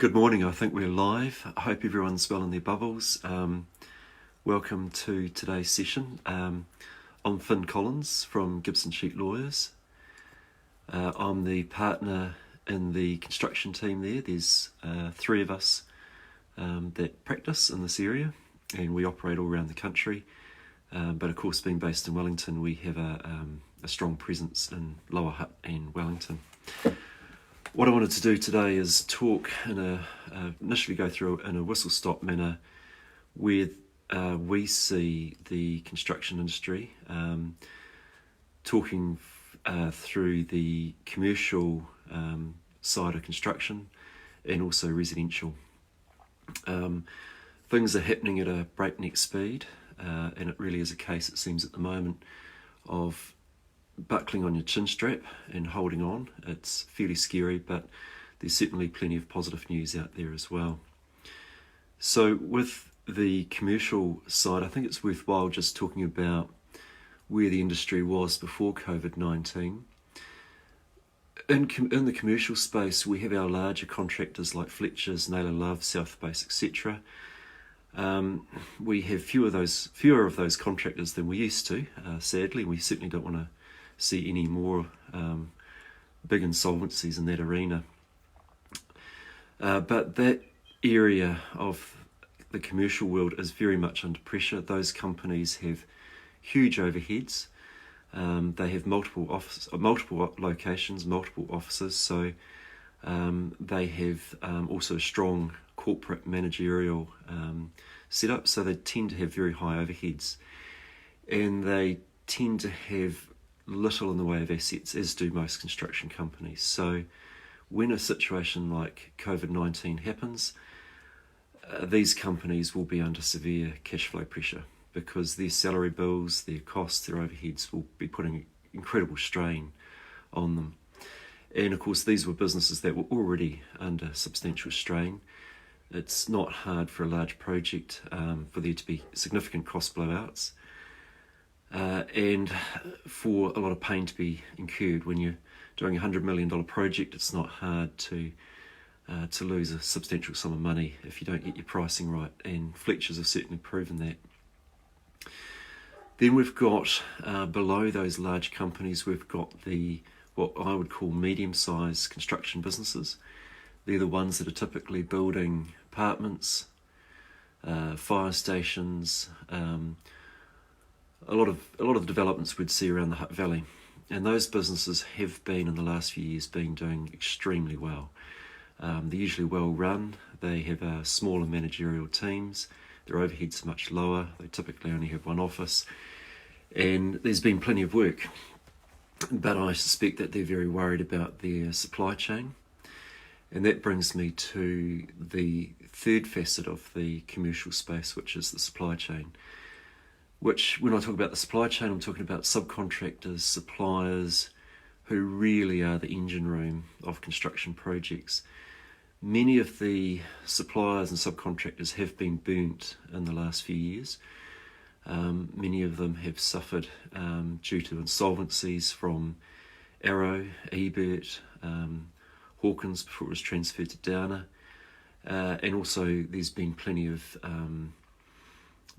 Good morning, I think we're live. I hope everyone's well in their bubbles. Welcome to today's session. I'm Finn Collins from Gibson Sheat Lawyers. I'm the partner in the construction team there. There's three of us that practice in this area, and we operate all around the country. But of course, being based in Wellington, we have a strong presence in Lower Hutt and Wellington. What I wanted to do today is talk initially go through in a whistle-stop manner where we see the construction industry, talking through the commercial side of construction and also residential. Things are happening at a breakneck speed, and it really is a case, it seems at the moment, of buckling on your chin strap and holding on. It's fairly scary, but there's certainly plenty of positive news out there as well. So with the commercial side, I think it's worthwhile just talking about where the industry was before Covid-19. In the commercial space, we have our larger contractors like Fletcher's, Naylor Love, South Base, etc. We have fewer of those contractors than we used to, sadly. We certainly don't want to see any more big insolvencies in that arena. But that area of the commercial world is very much under pressure. Those companies have huge overheads. They have multiple locations, multiple offices, so they have also a strong corporate managerial setup, so they tend to have very high overheads. And they tend to have little in the way of assets, as do most construction companies. So when a situation like Covid-19 happens, these companies will be under severe cash flow pressure because their salary bills, their costs, their overheads will be putting incredible strain on them. And of course, these were businesses that were already under substantial strain. It's not hard for a large project for there to be significant cost blowouts. And for a lot of pain to be incurred. When you're doing a $100 million project, it's not hard to lose a substantial sum of money if you don't get your pricing right, and Fletcher's have certainly proven that. Then we've got below those large companies, we've got what I would call medium-sized construction businesses. They're the ones that are typically building apartments, fire stations, a lot of the developments we'd see around the Hutt Valley, and those businesses have been in the last few years doing extremely well. They're usually well run. They have smaller managerial teams. Their overheads are much lower. They typically only have one office, and there's been plenty of work. But I suspect that they're very worried about their supply chain, and that brings me to the third facet of the commercial space, which is the supply chain. Which, when I talk about the supply chain, I'm talking about subcontractors, suppliers, who really are the engine room of construction projects. Many of the suppliers and subcontractors have been burnt in the last few years. Many of them have suffered due to insolvencies from Arrow, Ebert, Hawkins before it was transferred to Downer. And also there's been plenty of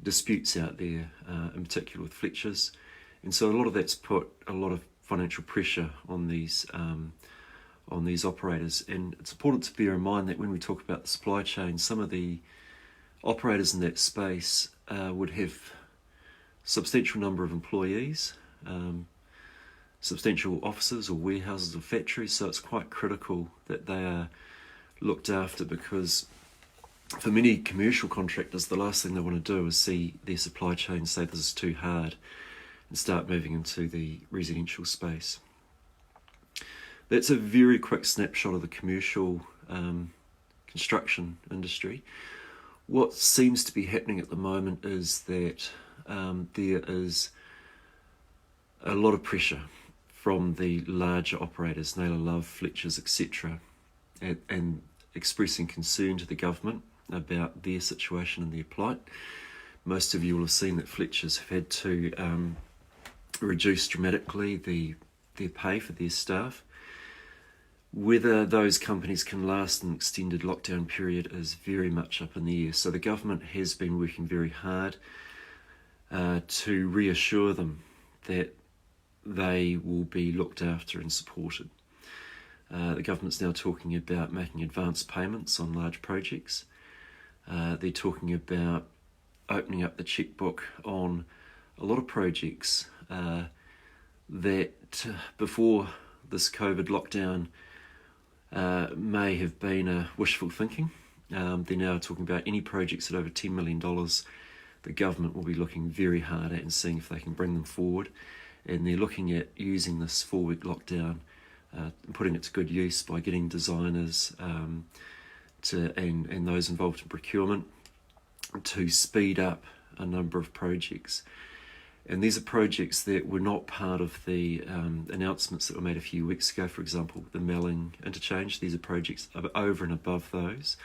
disputes out there, in particular with Fletcher's, and so a lot of that's put a lot of financial pressure on these operators. And it's important to bear in mind that when we talk about the supply chain, some of the operators in that space would have substantial number of employees, substantial offices or warehouses or factories, so it's quite critical that they are looked after, because for many commercial contractors, the last thing they want to do is see their supply chain say this is too hard and start moving into the residential space. That's a very quick snapshot of the commercial construction industry. What seems to be happening at the moment is that there is a lot of pressure from the larger operators, Naylor Love, Fletcher's, etc., and expressing concern to the government about their situation and their plight. Most of you will have seen that Fletcher's have had to reduce dramatically their pay for their staff. Whether those companies can last an extended lockdown period is very much up in the air. So the government has been working very hard to reassure them that they will be looked after and supported. The government's now talking about making advance payments on large projects. They're talking about opening up the checkbook on a lot of projects that before this COVID lockdown may have been wishful thinking. They're now talking about any projects at over $10 million. The government will be looking very hard at and seeing if they can bring them forward. And they're looking at using this 4-week lockdown and putting it to good use by getting designers and those involved in procurement to speed up a number of projects. And these are projects that were not part of the announcements that were made a few weeks ago. For example, the Melling interchange. These are projects over and above those.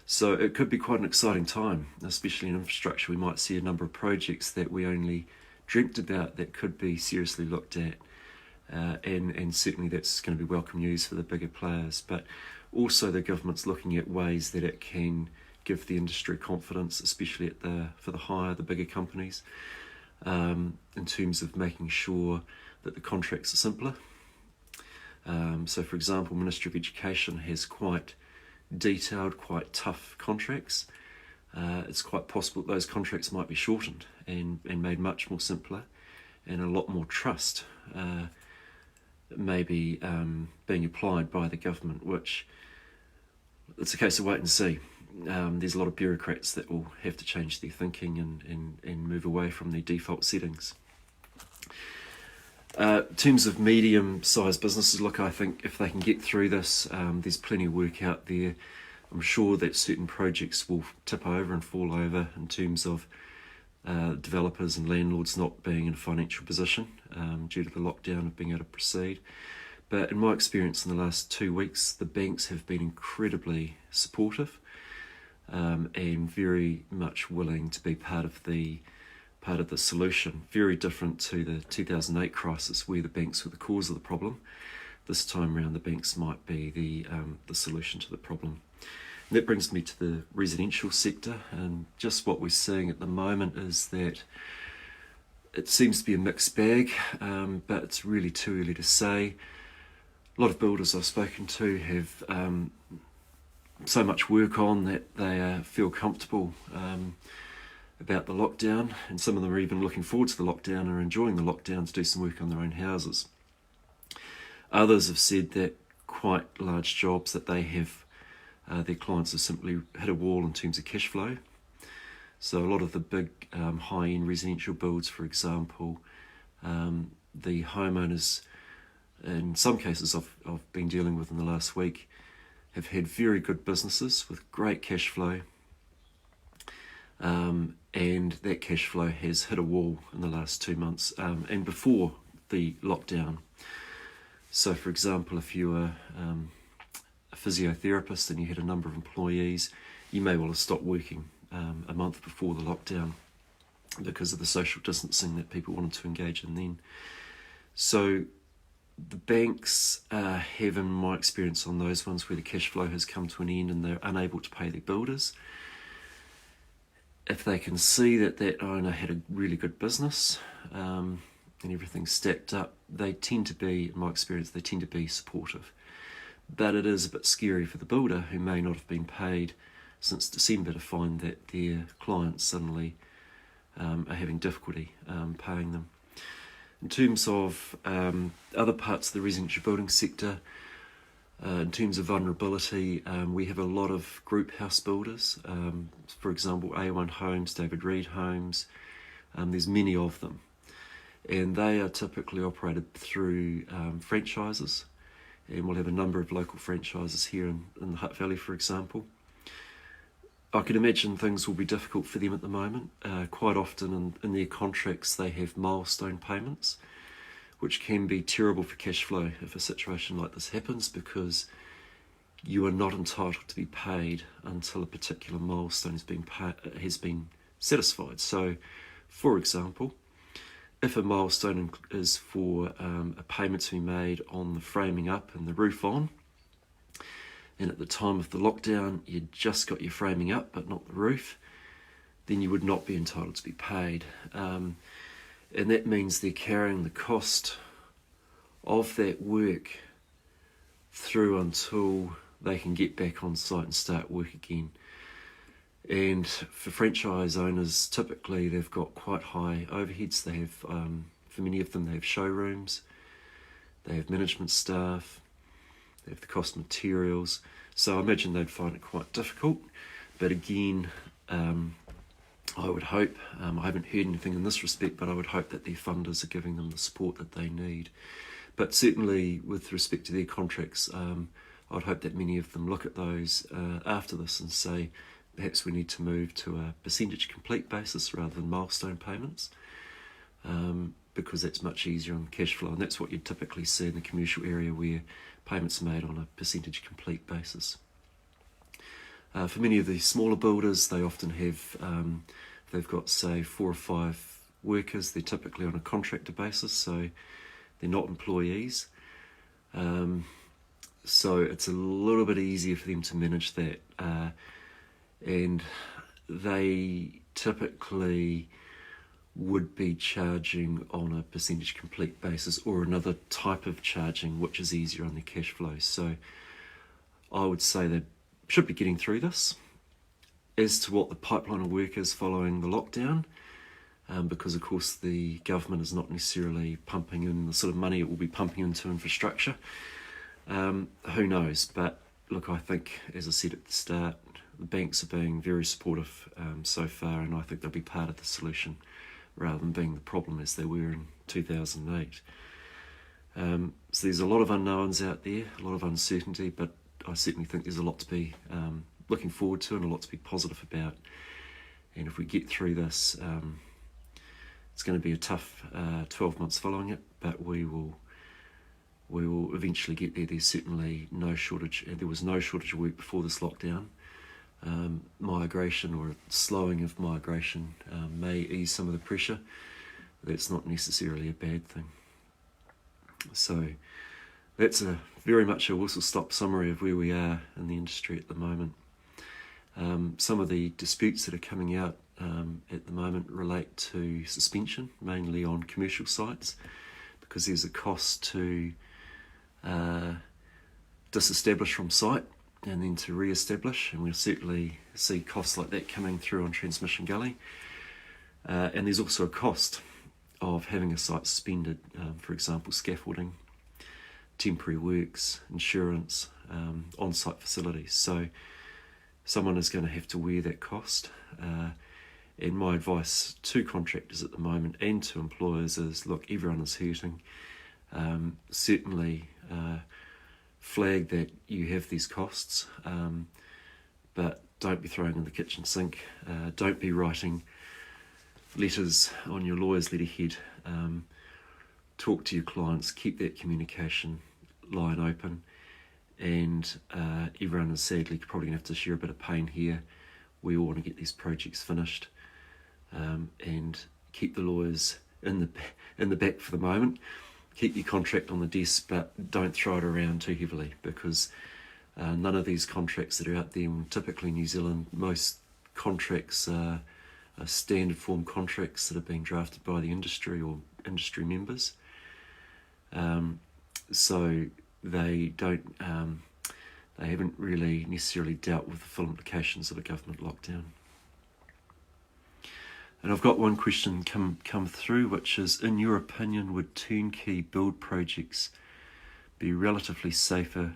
So it could be quite an exciting time, especially in infrastructure. We might see a number of projects that we only dreamt about that could be seriously looked at. And certainly that's going to be welcome news for the bigger players. But also the government's looking at ways that it can give the industry confidence, especially for the bigger companies. In terms of making sure that the contracts are simpler. So for example, Ministry of Education has quite detailed, quite tough contracts. It's quite possible that those contracts might be shortened and made much more simpler, and a lot more trust maybe being applied by the government, which it's a case of wait and see. There's a lot of bureaucrats that will have to change their thinking and move away from their default settings. In terms of medium-sized businesses, look, I think if they can get through this, there's plenty of work out there. I'm sure that certain projects will tip over and fall over in terms of developers and landlords not being in a financial position due to the lockdown of being able to proceed. But in my experience in the last 2 weeks, the banks have been incredibly supportive. And very much willing to be part of the solution. Very different to the 2008 crisis, where the banks were the cause of the problem. This time around, the banks might be the solution to the problem. And that brings me to the residential sector, and just what we're seeing at the moment is that it seems to be a mixed bag, but it's really too early to say. A lot of builders I've spoken to have so much work on that they feel comfortable about the lockdown, and some of them are even looking forward to the lockdown and are enjoying the lockdown to do some work on their own houses. Others have said that quite large jobs that they have, their clients have simply hit a wall in terms of cash flow. So a lot of the big high-end residential builds, for example, the homeowners, in some cases I've been dealing with in the last week, have had very good businesses with great cash flow, and that cash flow has hit a wall in the last 2 months and before the lockdown. So for example, if you were a physiotherapist and you had a number of employees, you may well have stopped working a month before the lockdown because of the social distancing that people wanted to engage in then. So the banks have, in my experience on those ones where the cash flow has come to an end and they're unable to pay their builders, if they can see that that owner had a really good business and everything's stacked up, they tend to be, in my experience, they tend to be supportive. But it is a bit scary for the builder who may not have been paid since December to find that their clients suddenly are having difficulty paying them. In terms of other parts of the residential building sector, in terms of vulnerability, we have a lot of group house builders. For example, A1 Homes, David Reed Homes, there's many of them. And they are typically operated through franchises. And we'll have a number of local franchises here in the Hutt Valley, for example. I can imagine things will be difficult for them at the moment. Quite often in their contracts they have milestone payments, which can be terrible for cash flow if a situation like this happens, because you are not entitled to be paid until a particular milestone has been satisfied. So, for example, if a milestone is for a payment to be made on the framing up and the roof on, and at the time of the lockdown you'd just got your framing up but not the roof, then you would not be entitled to be paid. And that means they're carrying the cost of that work through until they can get back on site and start work again. And for franchise owners, typically they've got quite high overheads. They have, for many of them, they have showrooms, they have management staff, they have the cost of materials. So I imagine they'd find it quite difficult. But again, I would hope, I haven't heard anything in this respect, but I would hope that their funders are giving them the support that they need. But certainly with respect to their contracts, I'd hope that many of them look at those after this and say, perhaps we need to move to a percentage complete basis rather than milestone payments, because that's much easier on cash flow, and that's what you'd typically see in the commercial area where payments are made on a percentage complete basis. For many of the smaller builders, they often have, they've got say 4 or 5 workers. They're typically on a contractor basis, so they're not employees. So it's a little bit easier for them to manage that. And they typically would be charging on a percentage complete basis or another type of charging which is easier on their cash flow. So I would say they should be getting through this. As to what the pipeline of work is following the lockdown, because of course the government is not necessarily pumping in the sort of money it will be pumping into infrastructure, who knows. But look, I think, as I said at the start, the banks are being very supportive so far, and I think they'll be part of the solution rather than being the problem as they were in 2008. So there's a lot of unknowns out there, a lot of uncertainty, but I certainly think there's a lot to be looking forward to and a lot to be positive about. And if we get through this, it's going to be a tough 12 months following it, but we will eventually get there. There's certainly no shortage, and there was no shortage of work before this lockdown. Migration or slowing of migration may ease some of the pressure. That's not necessarily a bad thing. So that's very much a whistle-stop summary of where we are in the industry at the moment. Some of the disputes that are coming out at the moment relate to suspension, mainly on commercial sites, because there's a cost to disestablish from site and then to re-establish, and we'll certainly see costs like that coming through on Transmission Gully. And there's also a cost of having a site suspended, for example, scaffolding, temporary works, insurance, on-site facilities. So someone is going to have to wear that cost. And my advice to contractors at the moment and to employers is, look, everyone is hurting. Certainly flag that you have these costs, but don't be throwing in the kitchen sink. Don't be writing letters on your lawyer's letterhead. Talk to your clients, keep that communication line open, and everyone is sadly probably going to have to share a bit of pain here. We all want to get these projects finished, and keep the lawyers in the back for the moment. Keep your contract on the desk, but don't throw it around too heavily, because none of these contracts that are out there, typically New Zealand, most contracts are standard form contracts that are being drafted by the industry or industry members. So they don't, they haven't really necessarily dealt with the full implications of a government lockdown. And I've got one question come through, which is, in your opinion, would turnkey build projects be relatively safer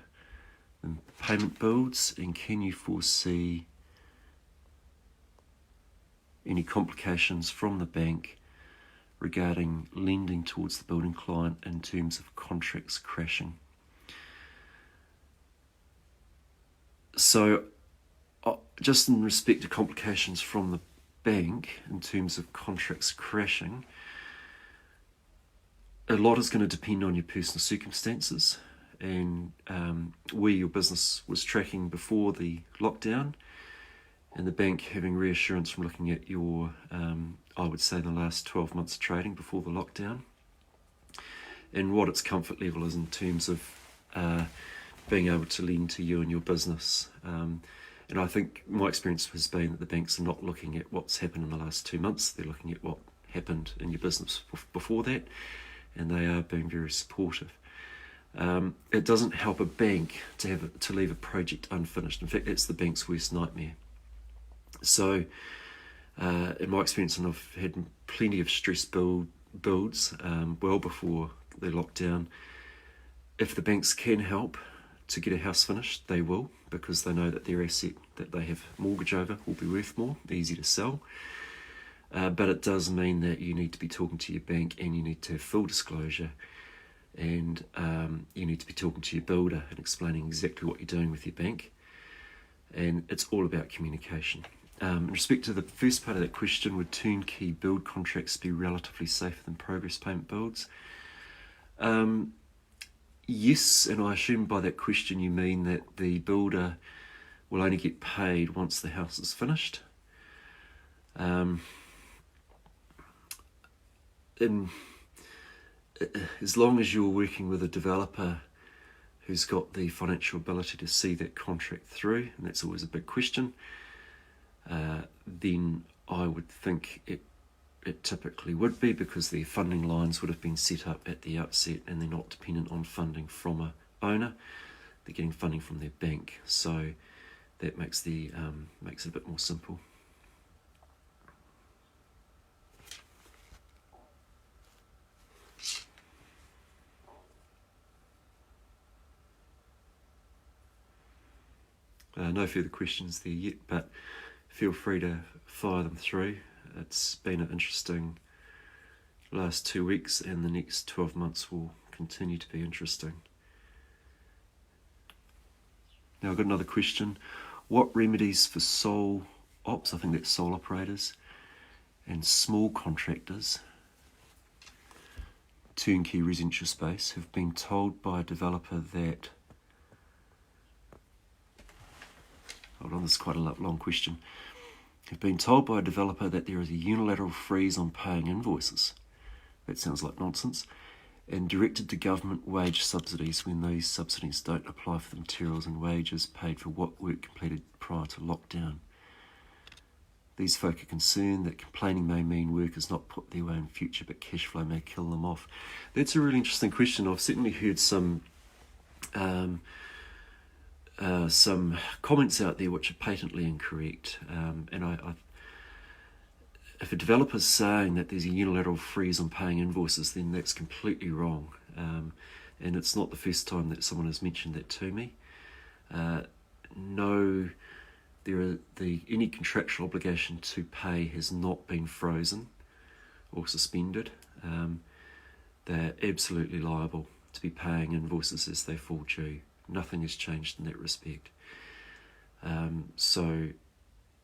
than payment builds, and can you foresee any complications from the bank regarding lending towards the building client in terms of contracts crashing? So just in respect to complications from the bank in terms of contracts crashing, a lot is going to depend on your personal circumstances and where your business was tracking before the lockdown, and the bank having reassurance from looking at your, I would say, the last 12 months of trading before the lockdown, and what its comfort level is in terms of being able to lend to you and your business. And I think my experience has been that the banks are not looking at what's happened in the last 2 months, they're looking at what happened in your business before that, and they are being very supportive. It doesn't help a bank to leave a project unfinished. In fact, that's the bank's worst nightmare. So, in my experience, and I've had plenty of stress builds well before the lockdown, if the banks can help to get a house finished, they will, because they know that their asset that they have mortgage over will be worth more, easy to sell. But it does mean that you need to be talking to your bank, and you need to have full disclosure, and you need to be talking to your builder and explaining exactly what you're doing with your bank. And it's all about communication. In respect to the first part of that question, would turnkey build contracts be relatively safer than progress payment builds? Yes, and I assume by that question you mean that the builder will only get paid once the house is finished. As long as you're working with a developer who's got the financial ability to see that contract through, and that's always a big question, then I would think it typically would be, because their funding lines would have been set up at the outset and they're not dependent on funding from a owner. They're getting funding from their bank, so that makes it a bit more simple. No further questions there yet, but feel free to fire them through. It's been an interesting last 2 weeks, and the next 12 months will continue to be interesting. Now I've got another question. What remedies for sole ops, I think that's sole operators, and small contractors, turnkey residential space, have been told by a developer that... Hold on, this is quite a long question. Have been told by a developer that there is a unilateral freeze on paying invoices. That sounds like nonsense. And directed to government wage subsidies when those subsidies don't apply for the materials and wages paid for what work completed prior to lockdown. These folk are concerned that complaining may mean work is not put their way in future, but cash flow may kill them off. That's a really interesting question. I've certainly heard some comments out there which are patently incorrect, and if a developer's saying that there's a unilateral freeze on paying invoices, then that's completely wrong, and it's not the first time that someone has mentioned that to me. No, any contractual obligation to pay has not been frozen or suspended. They're absolutely liable to be paying invoices as they fall due. Nothing has changed in that respect. So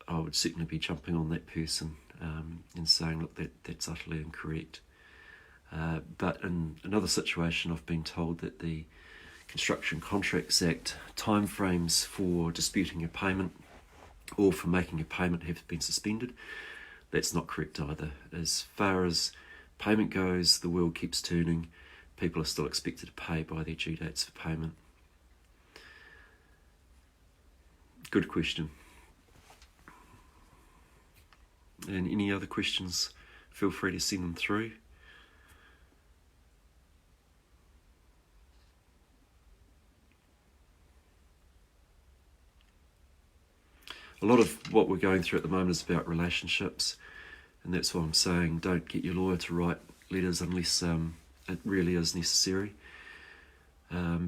I would certainly be jumping on that person and saying, look, that's utterly incorrect. But in another situation, I've been told that the Construction Contracts Act timeframes for disputing a payment or for making a payment have been suspended. That's not correct either. As far as payment goes, the world keeps turning. People are still expected to pay by their due dates for payment. Good question. And any other questions, feel free to send them through. A lot of what we're going through at the moment is about relationships, and that's why I'm saying don't get your lawyer to write letters unless it really is necessary,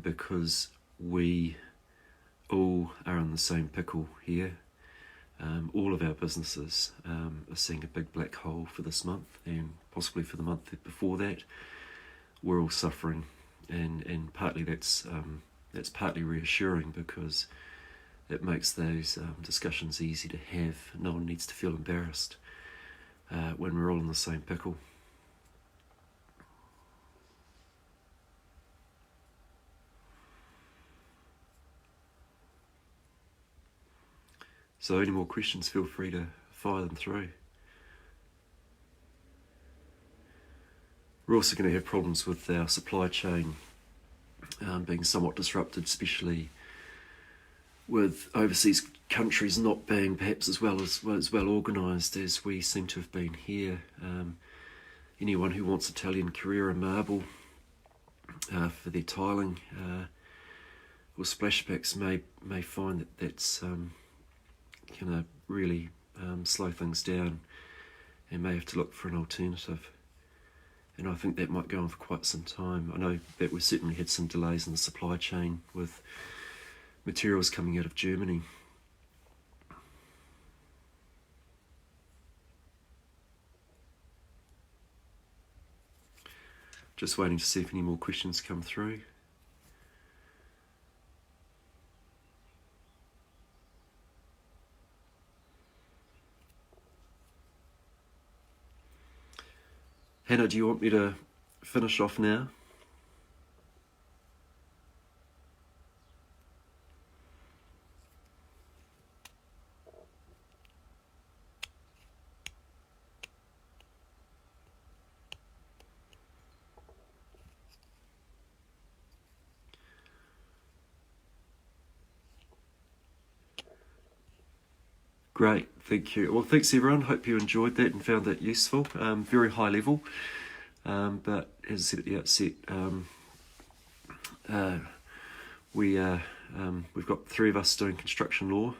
because we all are in the same pickle here. All of our businesses are seeing a big black hole for this month, and possibly for the month before that. We're all suffering, and partly that's partly reassuring, because it makes those discussions easy to have. No one needs to feel embarrassed when we're all in the same pickle. So any more questions, feel free to fire them through. We're also going to have problems with our supply chain being somewhat disrupted, especially with overseas countries not being perhaps as well organised as we seem to have been here. Anyone who wants Italian Carrera marble for their tiling or splashbacks may find that that's going to really slow things down, and may have to look for an alternative. And I think that might go on for quite some time. I know that we've certainly had some delays in the supply chain with materials coming out of Germany. Just waiting to see if any more questions come through. Hannah, do you want me to finish off now? Great, thank you. Well, thanks everyone. Hope you enjoyed that and found that useful. Very high level, but as I said at the outset, we've got 3 of us doing construction law